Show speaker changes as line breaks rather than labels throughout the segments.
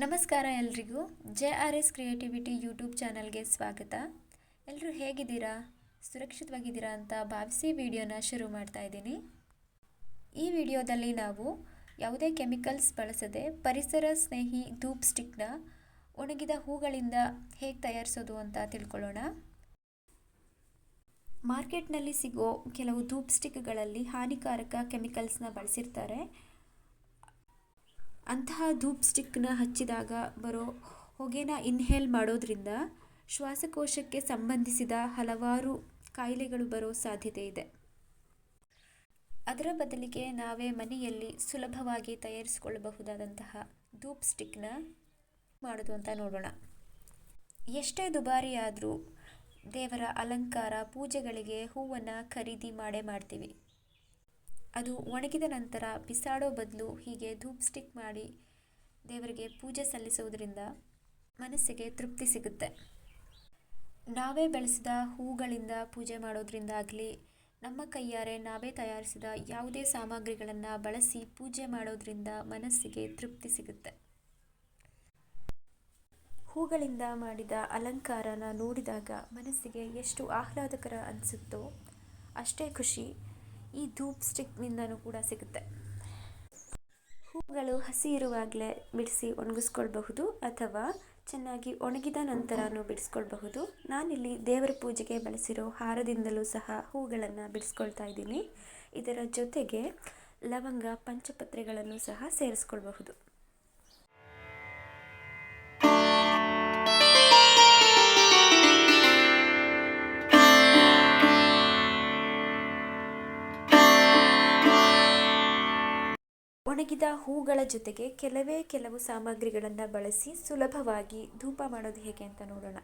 ನಮಸ್ಕಾರ ಎಲ್ರಿಗೂ. JRS creativity YouTube ಚಾನಲ್ಗೆ ಸ್ವಾಗತ. ಎಲ್ಲರೂ ಹೇಗಿದ್ದೀರಾ? ಸುರಕ್ಷಿತವಾಗಿದ್ದೀರಾ ಅಂತ ಭಾವಿಸಿ ವಿಡಿಯೋನ ಶುರು ಮಾಡ್ತಾ ಇದ್ದೀನಿ. ಈ ವಿಡಿಯೋದಲ್ಲಿ ನಾವು ಯಾವುದೇ ಕೆಮಿಕಲ್ಸ್ ಬಳಸದೆ ಪರಿಸರ ಸ್ನೇಹಿ ಧೂಪ್ ಸ್ಟಿಕ್ನ ಒಣಗಿದ ಹೂಗಳಿಂದ ಹೇಗೆ ತಯಾರಿಸೋದು ಅಂತ ತಿಳ್ಕೊಳ್ಳೋಣ. ಮಾರ್ಕೆಟ್ನಲ್ಲಿ ಸಿಗೋ ಕೆಲವು ಧೂಪ್ ಸ್ಟಿಕ್ಗಳಲ್ಲಿ ಹಾನಿಕಾರಕ ಕೆಮಿಕಲ್ಸ್ನ ಬಳಸಿರ್ತಾರೆ. ಅಂತಹ ಧೂಪ್ ಸ್ಟಿಕ್ನ ಹಚ್ಚಿದಾಗ ಬರೋ ಹೊಗೆನ ಇನ್ಹೇಲ್ ಮಾಡೋದ್ರಿಂದ ಶ್ವಾಸಕೋಶಕ್ಕೆ ಸಂಬಂಧಿಸಿದ ಹಲವಾರು ಕಾಯಿಲೆಗಳು ಬರೋ ಸಾಧ್ಯತೆ ಇದೆ. ಅದರ ಬದಲಿಗೆ ನಾವೇ ಮನೆಯಲ್ಲಿ ಸುಲಭವಾಗಿ ತಯಾರಿಸಿಕೊಳ್ಳಬಹುದಾದಂತಹ ಧೂಪ್ ಸ್ಟಿಕ್ನ ಮಾಡೋದು ಅಂತ ನೋಡೋಣ. ಎಷ್ಟೇ ದುಬಾರಿಯಾದರೂ ದೇವರ ಅಲಂಕಾರ, ಪೂಜೆಗಳಿಗೆ ಹೂವನ್ನು ಖರೀದಿ ಮಾಡ್ತೀವಿ. ಅದು ಒಣಗಿದ ನಂತರ ಬಿಸಾಡೋ ಬದಲು ಹೀಗೆ ಧೂಪ್ ಸ್ಟಿಕ್ ಮಾಡಿ ದೇವರಿಗೆ ಪೂಜೆ ಸಲ್ಲಿಸೋದ್ರಿಂದ ಮನಸ್ಸಿಗೆ ತೃಪ್ತಿ ಸಿಗುತ್ತೆ. ನಾವೇ ಬೆಳೆಸಿದ ಹೂಗಳಿಂದ ಪೂಜೆ ಮಾಡೋದ್ರಿಂದಾಗಲಿ, ನಮ್ಮ ಕೈಯಾರೆ ನಾವೇ ತಯಾರಿಸಿದ ಯಾವುದೇ ಸಾಮಗ್ರಿಗಳನ್ನು ಬಳಸಿ ಪೂಜೆ ಮಾಡೋದ್ರಿಂದ ಮನಸ್ಸಿಗೆ ತೃಪ್ತಿ ಸಿಗುತ್ತೆ. ಹೂಗಳಿಂದ ಮಾಡಿದ ಅಲಂಕಾರನ ನೋಡಿದಾಗ ಮನಸ್ಸಿಗೆ ಎಷ್ಟು ಆಹ್ಲಾದಕರ ಅನಿಸುತ್ತೋ ಅಷ್ಟೇ ಖುಷಿ ಈ ಧೂಪ್ ಸ್ಟಿಕ್ನಿಂದನೂ ಕೂಡ ಸಿಗುತ್ತೆ. ಹೂಗಳು ಹಸಿ ಇರುವಾಗಲೇ ಬಿಡಿಸಿ ಒಣಗಿಸ್ಕೊಳ್ಬಹುದು ಅಥವಾ ಚೆನ್ನಾಗಿ ಒಣಗಿದ ನಂತರನೂ ಬಿಡಿಸ್ಕೊಳ್ಬಹುದು. ನಾನಿಲ್ಲಿ ದೇವರ ಪೂಜೆಗೆ ಬಳಸಿರೋ ಹಾರದಿಂದಲೂ ಸಹ ಹೂಗಳನ್ನು ಬಿಡಿಸ್ಕೊಳ್ತಾ ಇದ್ದೀನಿ. ಇದರ ಜೊತೆಗೆ ಲವಂಗ, ಪಂಚಪತ್ರೆಗಳನ್ನು ಸಹ ಸೇರಿಸ್ಕೊಳ್ಬಹುದು. ಒಣಗಿದ ಹೂಗಳ ಜೊತೆಗೆ ಕೆಲವು ಸಾಮಗ್ರಿಗಳನ್ನು ಬಳಸಿ ಸುಲಭವಾಗಿ ಧೂಪ ಮಾಡೋದು ಹೇಗೆ ಅಂತ ನೋಡೋಣ.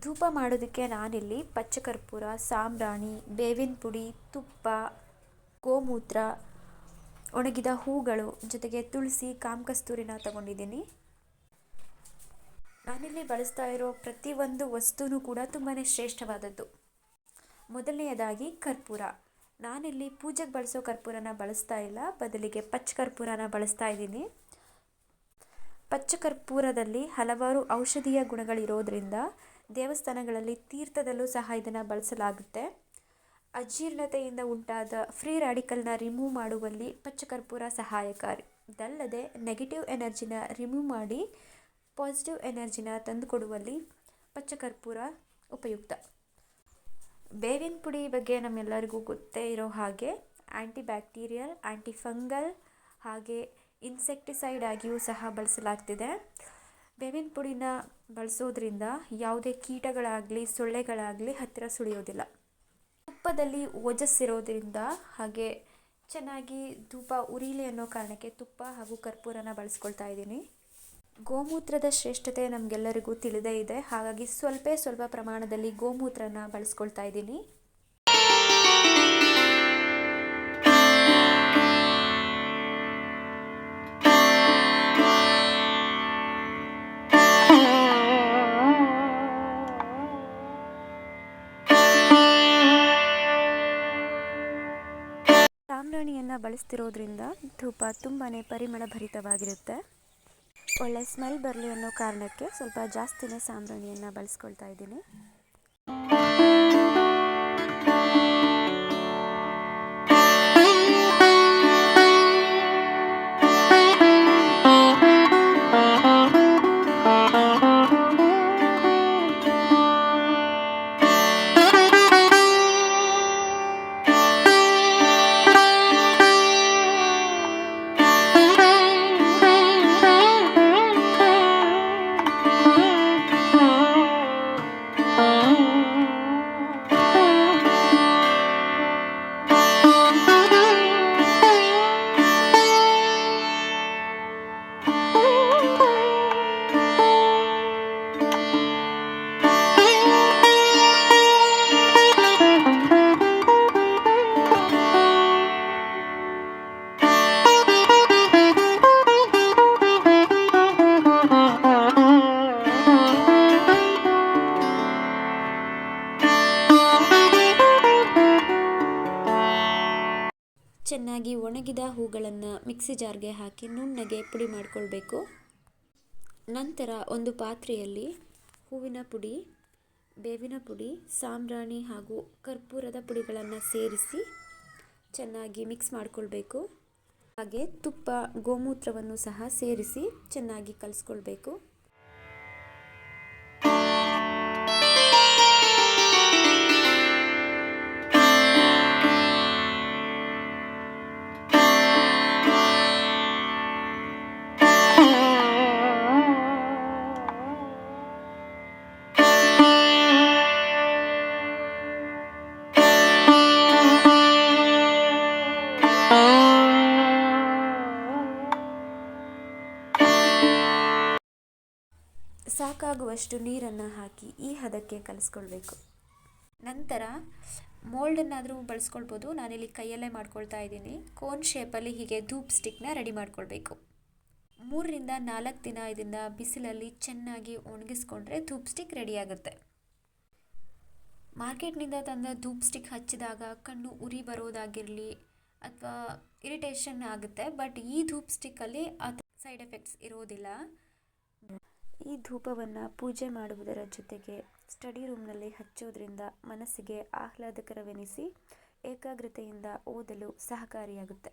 ಧೂಪ ಮಾಡೋದಕ್ಕೆ ನಾನಿಲ್ಲಿ ಪಚ್ಚಕರ್ಪೂರ, ಸಾಂಬ್ರಾಣಿ, ಬೇವಿನ ಪುಡಿ, ತುಪ್ಪ, ಗೋಮೂತ್ರ, ಒಣಗಿದ ಹೂಗಳು ಜೊತೆಗೆ ತುಳಸಿ, ಕಾಮಕಸ್ತೂರಿನ ತಗೊಂಡಿದ್ದೀನಿ. ನಾನಿಲ್ಲಿ ಬಳಸ್ತಾ ಇರೋ ಪ್ರತಿಯೊಂದು ವಸ್ತುನೂ ಕೂಡ ತುಂಬಾ ಶ್ರೇಷ್ಠವಾದದ್ದು. ಮೊದಲನೆಯದಾಗಿ ಕರ್ಪೂರ. ನಾನಿಲ್ಲಿ ಪೂಜೆಗೆ ಬಳಸೋ ಕರ್ಪೂರನ ಬಳಸ್ತಾ ಇಲ್ಲ, ಬದಲಿಗೆ ಪಚ್ಚಕರ್ಪೂರನ ಬಳಸ್ತಾ ಇದ್ದೀನಿ. ಪಚ್ಚಕರ್ಪೂರದಲ್ಲಿ ಹಲವಾರು ಔಷಧೀಯ ಗುಣಗಳಿರೋದ್ರಿಂದ ದೇವಸ್ಥಾನಗಳಲ್ಲಿ ತೀರ್ಥದಲ್ಲೂ ಸಹ ಇದನ್ನು ಬಳಸಲಾಗುತ್ತೆ. ಅಜೀರ್ಣತೆಯಿಂದ ಉಂಟಾದ ಫ್ರೀ ರ್ಯಾಡಿಕಲ್ನ ರಿಮೂವ್ ಮಾಡುವಲ್ಲಿ ಪಚ್ಚಕರ್ಪೂರ ಸಹಾಯಕಾರಿ. ಇದಲ್ಲದೆ ನೆಗೆಟಿವ್ ಎನರ್ಜಿನ ರಿಮೂವ್ ಮಾಡಿ ಪಾಸಿಟಿವ್ ಎನರ್ಜಿನ ತಂದುಕೊಡುವಲ್ಲಿ ಪಚ್ಚಕರ್ಪೂರ ಉಪಯುಕ್ತ. ಬೇವಿನ ಪುಡಿ ಬಗ್ಗೆ ನಮ್ಮೆಲ್ಲರಿಗೂ ಗೊತ್ತೇ ಇರೋ ಹಾಗೆ ಆ್ಯಂಟಿ ಬ್ಯಾಕ್ಟೀರಿಯಲ್, ಆ್ಯಂಟಿ ಫಂಗಲ್ ಹಾಗೆ ಇನ್ಸೆಕ್ಟಿಸೈಡ್ ಆಗಿಯೂ ಸಹ ಬಳಸಲಾಗ್ತಿದೆ. ಬೇವಿನ ಪುಡಿನ ಬಳಸೋದ್ರಿಂದ ಯಾವುದೇ ಕೀಟಗಳಾಗಲಿ ಸೊಳ್ಳೆಗಳಾಗಲಿ ಹತ್ತಿರ ಸುಳಿಯೋದಿಲ್ಲ. ತುಪ್ಪದಲ್ಲಿ ಓಜಸ್ಸಿರೋದ್ರಿಂದ ಹಾಗೆ ಚೆನ್ನಾಗಿ ಧೂಪ ಉರಿಲಿ ಅನ್ನೋ ಕಾರಣಕ್ಕೆ ತುಪ್ಪ ಹಾಗೂ ಕರ್ಪೂರನ ಬಳಸ್ಕೊಳ್ತಾ ಇದ್ದೀನಿ. ಗೋಮೂತ್ರದ ಶ್ರೇಷ್ಠತೆ ನಮಗೆಲ್ಲರಿಗೂ ತಿಳಿದೇ ಇದೆ, ಹಾಗಾಗಿ ಸ್ವಲ್ಪ ಪ್ರಮಾಣದಲ್ಲಿ ಗೋಮೂತ್ರನ ಬಳಸ್ಕೊಳ್ತಾ ಇದ್ದೀನಿ. ಸಾಂಬ್ರಾಣಿಯನ್ನು ಬಳಸ್ತಿರೋದ್ರಿಂದ ಧೂಪ ತುಂಬಾ ಪರಿಮಳ ಭರಿತವಾಗಿರುತ್ತೆ. ಒಳ್ಳೆ ಸ್ಮೆಲ್ ಬರಲಿ ಅನ್ನೋ ಕಾರಣಕ್ಕೆ ಸ್ವಲ್ಪ ಜಾಸ್ತಿನೇ ಸಾಂಬ್ರಾಣಿಯನ್ನು ಬಳಸ್ಕೊಳ್ತಾ ಇದ್ದೀನಿ. ಚೆನ್ನಾಗಿ ಒಣಗಿದ ಹೂಗಳನ್ನು ಮಿಕ್ಸಿ ಜಾರ್ಗೆ ಹಾಕಿ ನುಣ್ಣಗೆ ಪುಡಿ ಮಾಡಿಕೊಳ್ಬೇಕು. ನಂತರ ಒಂದು ಪಾತ್ರೆಯಲ್ಲಿ ಹೂವಿನ ಪುಡಿ, ಬೇವಿನ ಪುಡಿ, ಸಾಂಬ್ರಾಣಿ ಹಾಗೂ ಕರ್ಪೂರದ ಪುಡಿಗಳನ್ನು ಸೇರಿಸಿ ಚೆನ್ನಾಗಿ ಮಿಕ್ಸ್ ಮಾಡಿಕೊಳ್ಬೇಕು. ಹಾಗೆ ತುಪ್ಪ, ಗೋಮೂತ್ರವನ್ನು ಸಹ ಸೇರಿಸಿ ಚೆನ್ನಾಗಿ ಕಲಿಸ್ಕೊಳ್ಬೇಕು. ಸಾಕಾಗುವಷ್ಟು ನೀರನ್ನು ಹಾಕಿ ಈ ಹದಕ್ಕೆ ಕಲಿಸ್ಕೊಳ್ಬೇಕು. ನಂತರ ಮೋಲ್ಡನ್ನಾದರೂ ಬಳಸ್ಕೊಳ್ಬೋದು. ನಾನಿಲ್ಲಿ ಕೈಯಲ್ಲೇ ಮಾಡ್ಕೊಳ್ತಾ ಇದ್ದೀನಿ. ಕೋನ್ ಶೇಪಲ್ಲಿ ಹೀಗೆ ಧೂಪ್ ಸ್ಟಿಕ್ನ ರೆಡಿ ಮಾಡ್ಕೊಳ್ಬೇಕು. 3ರಿಂದ 4 ದಿನ ಇದನ್ನು ಬಿಸಿಲಲ್ಲಿ ಚೆನ್ನಾಗಿ ಒಣಗಿಸ್ಕೊಂಡ್ರೆ ಧೂಪ್ ಸ್ಟಿಕ್ ರೆಡಿಯಾಗುತ್ತೆ. ಮಾರ್ಕೆಟ್ನಿಂದ ತಂದ ಧೂಪ್ ಸ್ಟಿಕ್ ಹಚ್ಚಿದಾಗ ಕಣ್ಣು ಉರಿ ಬರೋದಾಗಿರಲಿ ಅಥವಾ ಇರಿಟೇಷನ್ ಆಗುತ್ತೆ. ಬಟ್ ಈ ಧೂಪ್ ಸ್ಟಿಕ್ಕಲ್ಲಿ ಆ ಸೈಡ್ ಎಫೆಕ್ಟ್ಸ್ ಇರೋದಿಲ್ಲ. ಈ ಧೂಪವನ್ನು ಪೂಜೆ ಮಾಡುವುದರ ಜೊತೆಗೆ ಸ್ಟಡಿ ರೂಮ್ನಲ್ಲಿ ಹಚ್ಚೋದ್ರಿಂದ ಮನಸ್ಸಿಗೆ ಆಹ್ಲಾದಕರವೆನಿಸಿ ಏಕಾಗ್ರತೆಯಿಂದ ಓದಲು ಸಹಕಾರಿಯಾಗುತ್ತೆ.